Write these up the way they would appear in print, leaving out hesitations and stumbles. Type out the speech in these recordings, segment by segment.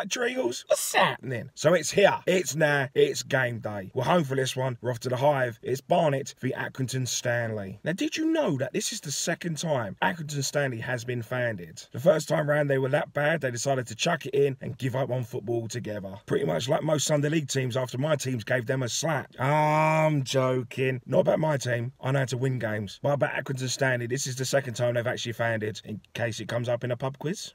like Treagles? What's happening? So it's here. It's now. It's game day. We're home for this one. We're off to the Hive. It's Barnet v Accrington Stanley. Now, did you know that this is the second time Accrington Stanley has been founded? The first time round they were that bad, they decided to chuck it in and give up on football altogether. Pretty much like most Sunday League teams after my teams gave them a slap. I'm joking. Not about my team. I know how to win games. But about Accrington Stanley, this is the second time they've actually founded, in case it comes up in a pub quiz.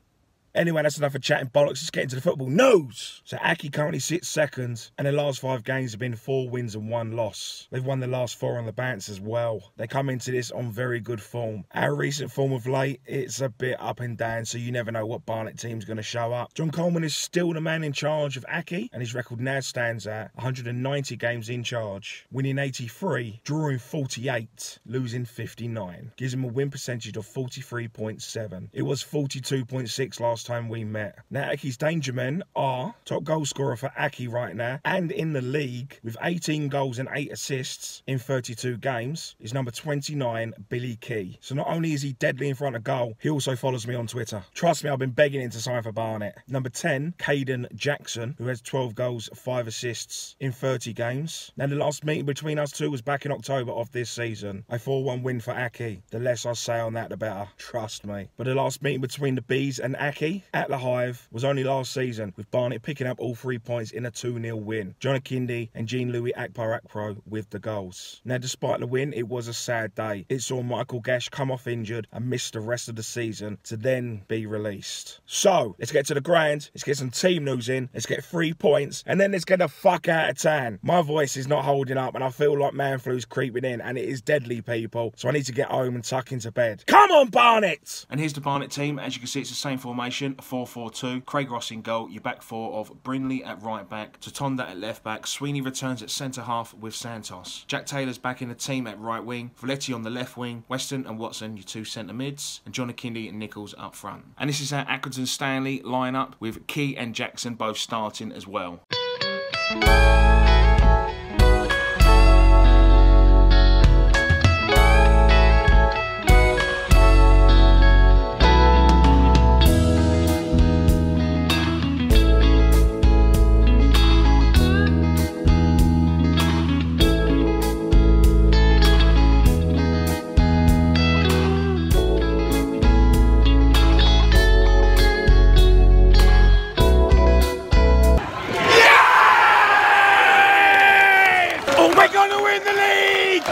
Anyway, that's enough of chatting bollocks. Let's get into the football news. So Aki currently sits second, and their last 5 games have been 4 wins and 1 loss. They've won the last 4 on the bounce as well. They come into this on very good form. Our recent form of late, it's a bit up and down, so you never know what Barnet team's going to show up. John Coleman is still the man in charge of Aki, and his record now stands at 190 games in charge, winning 83, drawing 48, losing 59. Gives him a win percentage of 43.7. It was 42.6 last time we met. Now Aki's danger men are top goal scorer for Aki right now and in the league with 18 goals and 8 assists in 32 games is number 29 Billy Key. So not only is he deadly in front of goal, he also follows me on Twitter. Trust me, I've been begging him to sign for Barnet. Number 10 Caden Jackson, who has 12 goals 5 assists in 30 games. Now the last meeting between us two was back in October of this season. A 4-1 win for Aki. The less I say on that the better, trust me. But the last meeting between the Bees and Aki at the Hive was only last season, with Barnet picking up all 3 points in a 2-0 win. John Akindi and Jean-Louis Akpro with the goals. Now, despite the win, it was a sad day. It saw Michael Gesh come off injured and miss the rest of the season to then be released. So, let's get to the ground, let's get some team news in, let's get 3 points, and then let's get the fuck out of town. My voice is not holding up, and I feel like man flu's creeping in, and it is deadly, people. So I need to get home and tuck into bed. Come on, Barnet! And here's the Barnet team. As you can see, it's the same formation, 4-4-2. Craig Ross in goal. Your back 4 of Brindley at right back, Totonda at left back, Sweeney returns at centre half with Santos. Jack Taylor's back in the team at right wing, Valetti on the left wing, Weston and Watson your 2 centre mids, and John Akindi and Nichols up front. And this is our Accrington Stanley lineup with Key and Jackson both starting as well.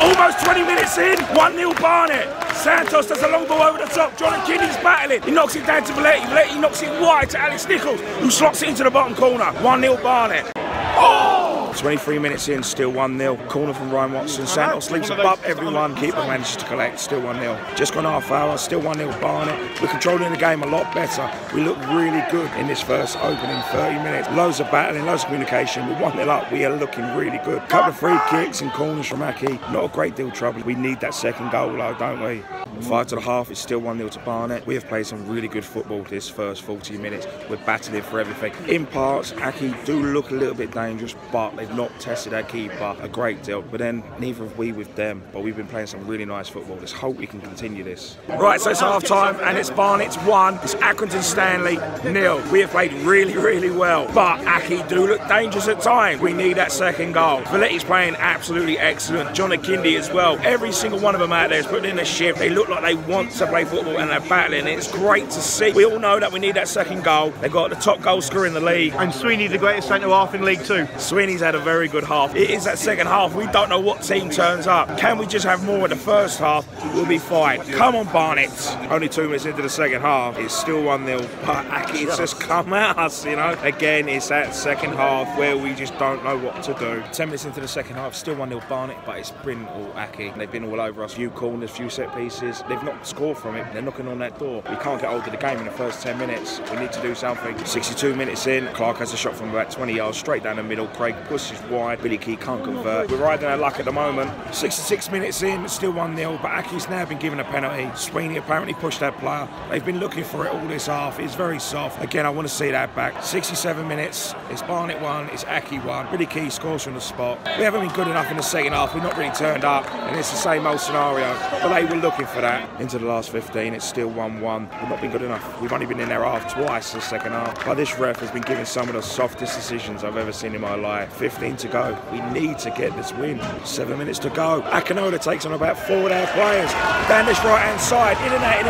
Almost 20 minutes in, 1-0 Barnet. Santos does a long ball over the top. John Akindi's battling. He knocks it down to Valetti. Valetti knocks it wide to Alex Nichols, who slots it into the bottom corner. 1-0 Barnet. Oh! 23 minutes in, still 1-0. Corner from Ryan Watson. Santos leaps above everyone. Keeper manages to collect, still 1-0. Just gone half hour, still 1-0 Barnet. We're controlling the game a lot better. We look really good in this first opening 30 minutes. Loads of battling, loads of communication. We're 1-0 up, we are looking really good. Couple of free kicks and corners from Aki. Not a great deal of trouble. We need that second goal though, don't we? 5 to the half, it's still 1-0 to Barnet. We have played some really good football this first 40 minutes. We're battling for everything. In parts, Aki do look a little bit dangerous, but they've not tested our keeper a great deal. But then, neither have we with them. But we've been playing some really nice football. Let's hope we can continue this. Right, so it's half time, and it's Barnet's 1. It's Accrington Stanley 0. We have played really, really well. But Aki do look dangerous at times. We need that second goal. Valetti's playing absolutely excellent. John Akindi as well. Every single one of them out there is putting in a shift. They look like they want to play football and they're battling. It's great to see. We all know that we need that second goal. They've got the top goal scorer in the league. And Sweeney, the greatest centre half in League 2. Sweeney's had a very good half. It is that second half. We don't know what team turns up. Can we just have more in the first half? We'll be fine. Come on, Barnet. Only 2 minutes into the second half. It's still 1-0. But Aki's just come at us, you know. Again, it's that second half where we just don't know what to do. 10 minutes into the second half, still 1-0 Barnet, but it's Bryn or Aki. They've been all over us. Few corners, few set pieces. They've not scored from it. They're knocking on that door. We can't get hold of the game in the first 10 minutes. We need to do something. 62 minutes in, Clark has a shot from about 20 yards straight down the middle. Craig puts this is wide. Billy Key can't convert. We're riding our luck at the moment. 66 minutes in, still 1-0, but Aki's now been given a penalty. Sweeney apparently pushed that player. They've been looking for it all this half. It's very soft. Again, I want to see that back. 67 minutes. It's Barnet 1. It's Aki 1. Billy Key scores from the spot. We haven't been good enough in the second half. We've not really turned up, and it's the same old scenario. But they were looking for that. Into the last 15, it's still 1-1. We've not been good enough. We've only been in their half twice the second half. But this ref has been giving some of the softest decisions I've ever seen in my life. 15 to go. We need to get this win. 7 minutes to go. Akinola takes on about 4 of their players. Down this right-hand side. In and out.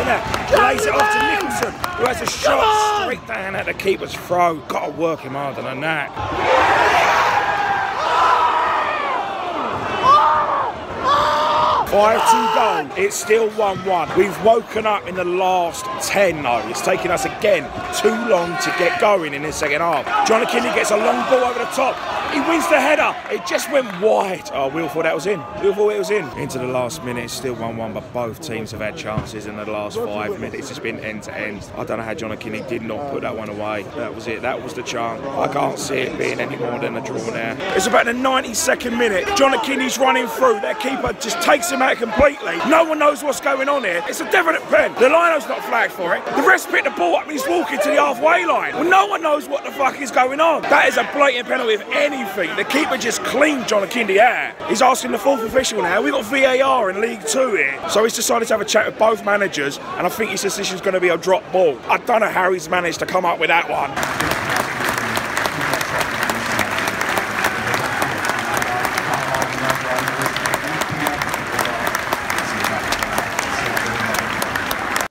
Lays it off to Nicholson, who has a shot straight down at the keeper's throw. Got to work him harder than that. 5 to go. It's still 1-1. We've woken up in the last 10 though. It's taken us again too long to get going in this second half. John Kinney gets a long ball over the top. He wins the header. It just went wide. Oh, Will thought that was in. Will thought it was in. Into the last minute, it's still 1-1, but both teams have had chances in the last 5 minutes. It's been end to end. I don't know how John Kinney did not put that one away. That was it. That was the chance. I can't see it being any more than a draw now. It's about the 92nd minute. John Kinney's running through. That keeper just takes him out completely. No one knows what's going on here. It's a definite pen. The lino's not flagged for it. The rest picked the ball up and he's walking to the halfway line. Well, no one knows what the fuck is going on. That is a blatant penalty if anything. The keeper just cleaned John Akindi out. He's asking the fourth official now. We've got VAR in League 2 here. So he's decided to have a chat with both managers, and I think his decision's going to be a drop ball. I don't know how he's managed to come up with that one.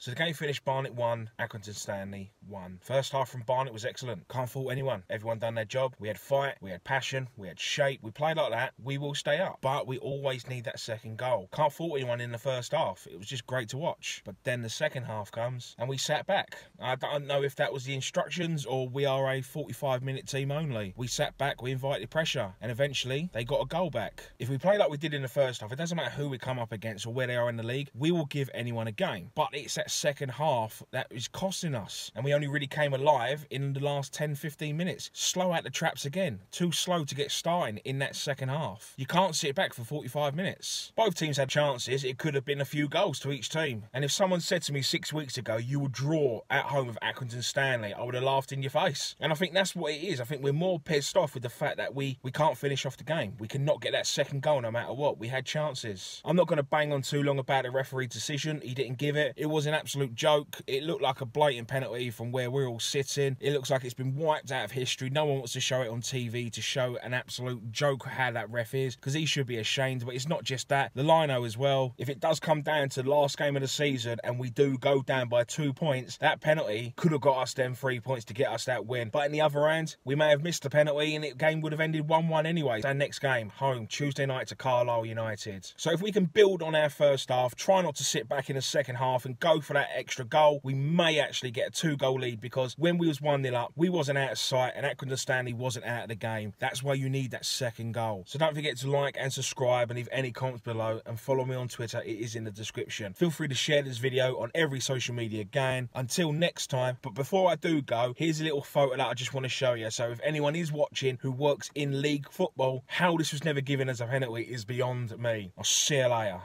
So the game finished Barnet 1, Accrington Stanley 1. First half from Barnet was excellent. Can't fault anyone. Everyone done their job. We had fight, we had passion, we had shape. We played like that, we will stay up. But we always need that second goal. Can't fault anyone in the first half. It was just great to watch. But then the second half comes and we sat back. I don't know if that was the instructions or we are a 45-minute team only. We sat back, we invited pressure, and eventually they got a goal back. If we play like we did in the first half, it doesn't matter who we come up against or where they are in the league, we will give anyone a game. But it's that second half that is costing us, and we only really came alive in the last 10-15 minutes. Slow out the traps again. Too slow to get starting in that second half. You can't sit back for 45 minutes. Both teams had chances. It could have been a few goals to each team. And if someone said to me 6 weeks ago, you would draw at home with Accrington Stanley, I would have laughed in your face. And I think that's what it is. I think we're more pissed off with the fact that we can't finish off the game. We cannot get that second goal no matter what. We had chances. I'm not going to bang on too long about the referee decision. He didn't give it. It was an absolute joke. It looked like a blatant penalty from where we're all sitting. It looks like it's been wiped out of history. No one wants to show it on TV to show an absolute joke how that ref is, because he should be ashamed. But it's not just that. The lino as well. If it does come down to the last game of the season and we do go down by 2 points, that penalty could have got us them 3 points to get us that win. But in the other hand, we may have missed the penalty and the game would have ended 1-1 anyway. Our next game, home, Tuesday night to Carlisle United. So if we can build on our first half, try not to sit back in the second half and go for that extra goal, we may actually get a 2-goal lead, because when we was 1-0 up, we wasn't out of sight and Accrington Stanley wasn't out of the game. That's why you need that second goal. So don't forget to like and subscribe and leave any comments below, and follow me on Twitter. It is in the description. Feel free to share this video on every social media again. Until next time. But before I do go, here's a little photo that I just want to show you. So if anyone is watching who works in league football, how this was never given as a penalty is beyond me. I'll see you later.